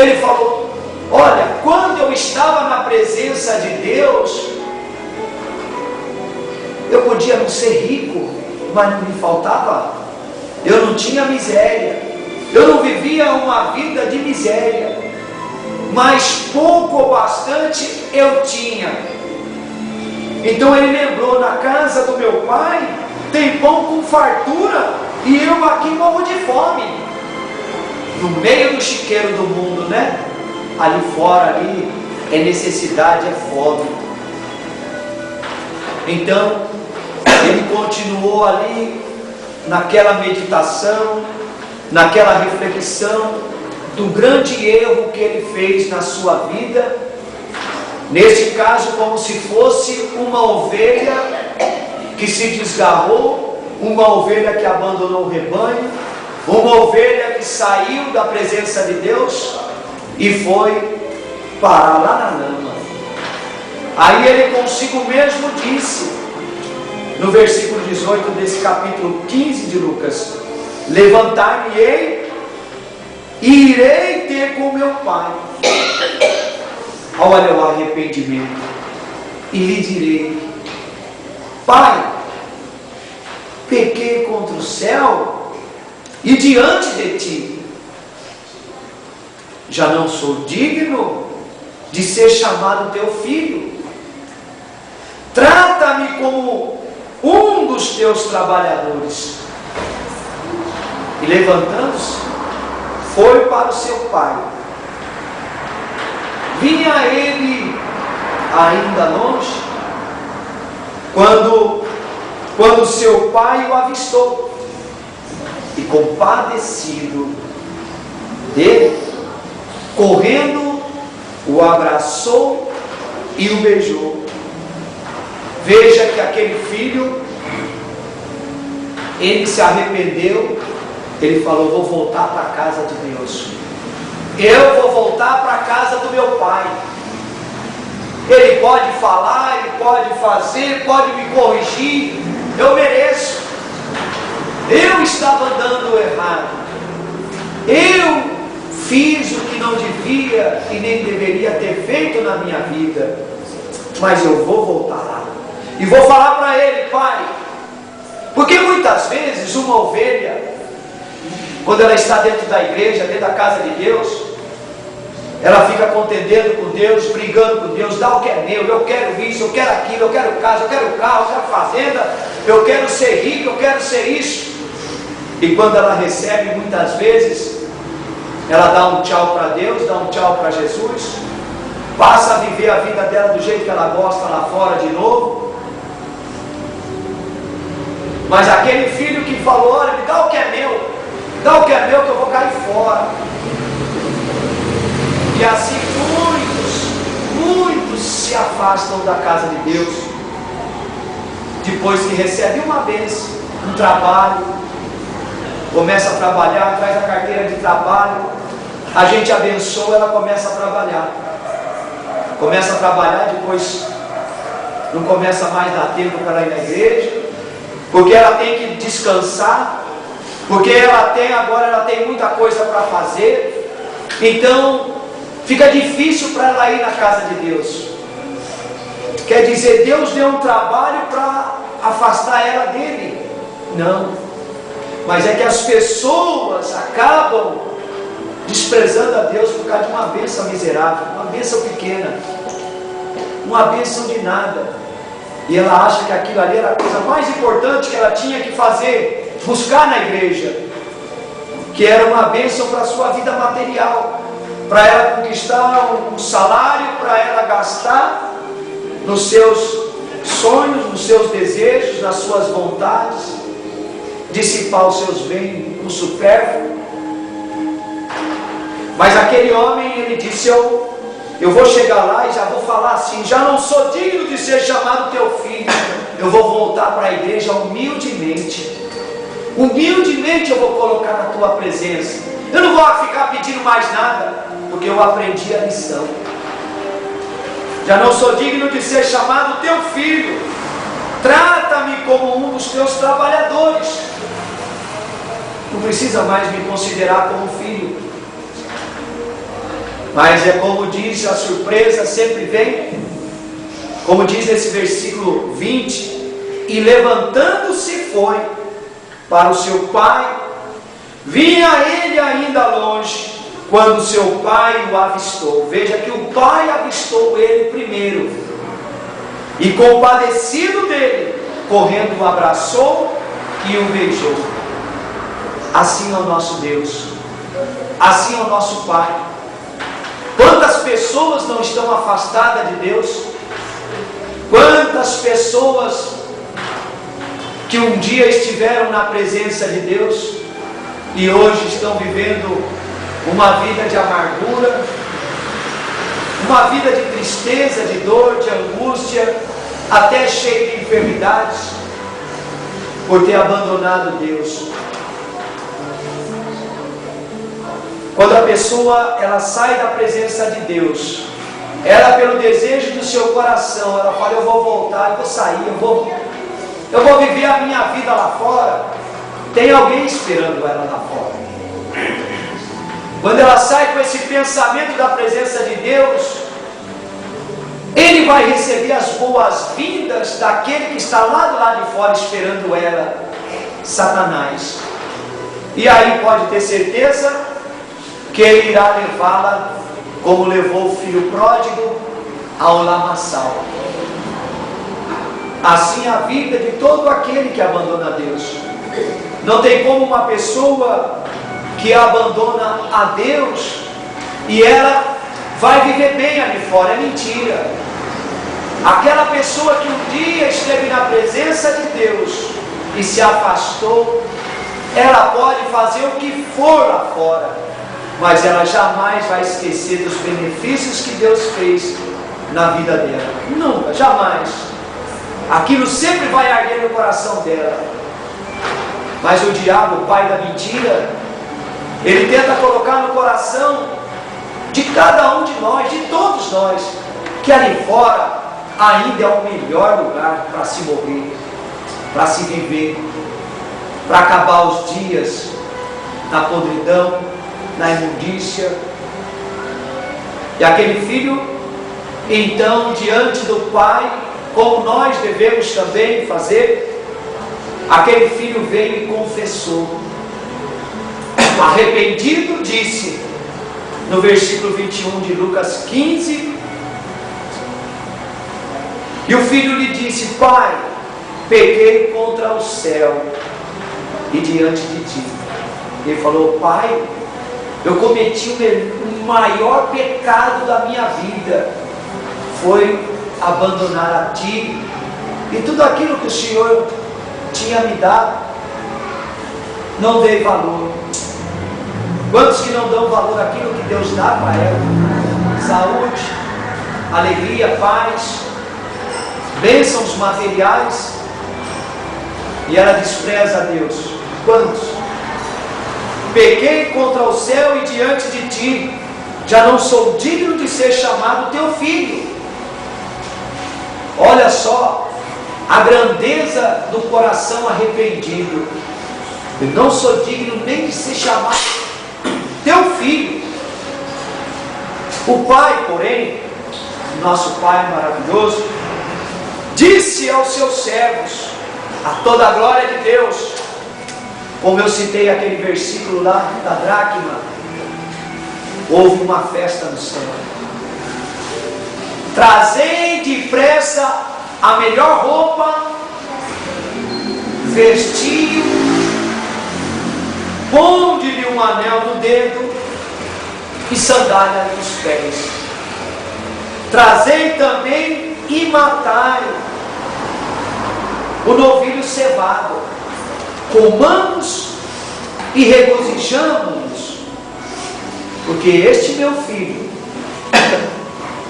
Ele falou: olha, quando eu estava na presença de Deus, eu podia não ser rico, mas não me faltava. Eu não tinha miséria. Eu não vivia uma vida de miséria. Mas pouco ou bastante eu tinha. Então ele lembrou: na casa do meu pai tem pão com fartura, e eu aqui morro de fome. No meio do chiqueiro do mundo, né? Ali fora, ali é necessidade, é fome. Então ele continuou ali naquela meditação, naquela reflexão do grande erro que ele fez na sua vida. Neste caso, como se fosse uma ovelha que se desgarrou, uma ovelha que abandonou o rebanho, uma ovelha que saiu da presença de Deus e foi parar lá na lama. Aí ele consigo mesmo disse, no versículo 18 desse capítulo 15 de Lucas: levantar-me-ei e irei ter com meu pai. Olha o arrependimento. E lhe direi: Pai, pequei contra o céu e diante de ti. Já não sou digno de ser chamado teu filho. Trata-me como um dos teus trabalhadores. E levantando-se, foi para o seu pai. Vinha ele ainda longe, quando seu pai o avistou, e compadecido dele, correndo, o abraçou e o beijou. Veja que aquele filho, ele se arrependeu. Ele falou: vou voltar para a casa de Deus. Eu vou voltar para a casa do meu pai. Ele pode falar, ele pode fazer, pode me corrigir. Eu mereço. Eu estava andando errado. Eu fiz o que não devia e nem deveria ter feito na minha vida. Mas eu vou voltar lá. E vou falar para ele: pai, porque muitas vezes uma ovelha, quando ela está dentro da igreja, dentro da casa de Deus, ela fica contendendo com Deus, brigando com Deus: dá o que é meu, eu quero isso, eu quero aquilo, eu quero casa, eu quero carro, eu quero fazenda, eu quero ser rico, eu quero ser isso. E quando ela recebe, muitas vezes, ela dá um tchau para Deus, dá um tchau para Jesus, passa a viver a vida dela do jeito que ela gosta lá fora de novo. Mas aquele filho que falou: olha, me dá o que é meu, dá o que é meu que eu vou cair fora. E assim muitos se afastam da casa de Deus, depois que recebe uma bênção, um trabalho, começa a trabalhar, traz a carteira de trabalho, a gente abençoa, ela começa a trabalhar, depois não começa mais a dar tempo para ela ir na igreja, porque ela tem que descansar, porque agora ela tem muita coisa para fazer. Então fica difícil para ela ir na casa de Deus. Quer dizer, Deus deu um trabalho para afastar ela dele? Não. Mas é que as pessoas acabam desprezando a Deus por causa de uma bênção miserável, uma bênção pequena, uma bênção de nada. E ela acha que aquilo ali era a coisa mais importante que ela tinha que fazer, buscar na igreja, que era uma bênção para a sua vida material, para ela conquistar um salário, para ela gastar nos seus sonhos, nos seus desejos, nas suas vontades, dissipar os seus bens com supérfluo. Mas aquele homem, ele disse: eu vou chegar lá e já vou falar assim: já não sou digno de ser chamado teu filho. Eu vou voltar para a igreja humildemente. Humildemente eu vou colocar na tua presença. Eu não vou ficar pedindo mais nada, porque eu aprendi a lição. Já não sou digno de ser chamado teu filho. Trata-me como um dos teus trabalhadores. Não precisa mais me considerar como filho. Mas é como diz, a surpresa sempre vem, como diz nesse versículo 20: e levantando-se foi para o seu pai. Vinha ele ainda longe, quando seu pai o avistou. Veja que o pai avistou ele primeiro, e compadecido dele, correndo o abraçou e o beijou. Assim é o nosso Deus, assim é o nosso Pai. Quantas pessoas não estão afastadas de Deus? Quantas pessoas que um dia estiveram na presença de Deus e hoje estão vivendo uma vida de amargura, uma vida de tristeza, de dor, de angústia, até cheia de enfermidades, por ter abandonado Deus. Quando a pessoa ela sai da presença de Deus, ela, pelo desejo do seu coração, ela fala: eu vou voltar, eu vou sair, eu vou viver a minha vida lá fora. Tem alguém esperando ela lá fora. Quando ela sai com esse pensamento da presença de Deus, ele vai receber as boas-vindas daquele que está lá do lado de fora esperando ela, Satanás. E aí pode ter certeza que ele irá levá-la, como levou o filho pródigo ao lamaçal. Assim a vida de todo aquele que abandona Deus. Não tem como uma pessoa que abandona a Deus e ela vai viver bem ali fora. É mentira. Aquela pessoa que um dia esteve na presença de Deus e se afastou, ela pode fazer o que for lá fora, mas ela jamais vai esquecer dos benefícios que Deus fez na vida dela. Nunca, jamais. Aquilo sempre vai arder no coração dela. Mas o diabo, o pai da mentira, ele tenta colocar no coração de cada um de nós, de todos nós, que ali fora ainda é o melhor lugar para se morrer, para se viver, para acabar os dias na podridão, na imundícia. E aquele filho, então, diante do pai, como nós devemos também fazer, aquele filho veio e confessou. Arrependido, disse, no versículo 21 de Lucas 15, e o filho lhe disse: pai, pequei contra o céu e diante de ti. Ele falou: pai, eu cometi o maior pecado da minha vida, foi abandonar a ti e tudo aquilo que o Senhor tinha me dado, não dei valor. Quantos que não dão valor àquilo que Deus dá para ela? Saúde, alegria, paz, bênçãos materiais, e ela despreza a Deus. Quantos? Pequei contra o céu e diante de ti, já não sou digno de ser chamado teu filho. Olha só a grandeza do coração arrependido. Eu não sou digno nem de ser chamado teu filho. O pai, porém, nosso pai maravilhoso, disse aos seus servos, a toda a glória de Deus, como eu citei aquele versículo lá da dracma, houve uma festa no céu. Trazei depressa a melhor roupa, vestiu, ponde-lhe um anel no dedo e sandália nos pés. Trazei também e matai o novilho cevado. Comamos e regozijamos-nos, porque este meu filho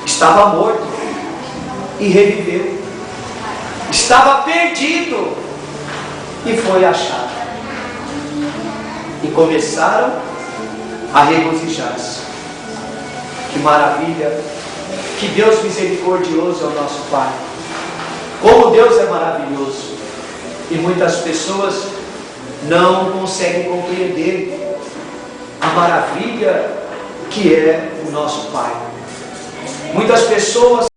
estava morto e reviveu, estava perdido e foi achado. E começaram a regozijar-se. Que maravilha! Que Deus misericordioso é o nosso Pai. Como Deus é maravilhoso. E muitas pessoas não conseguem compreender a maravilha que é o nosso Pai. Muitas pessoas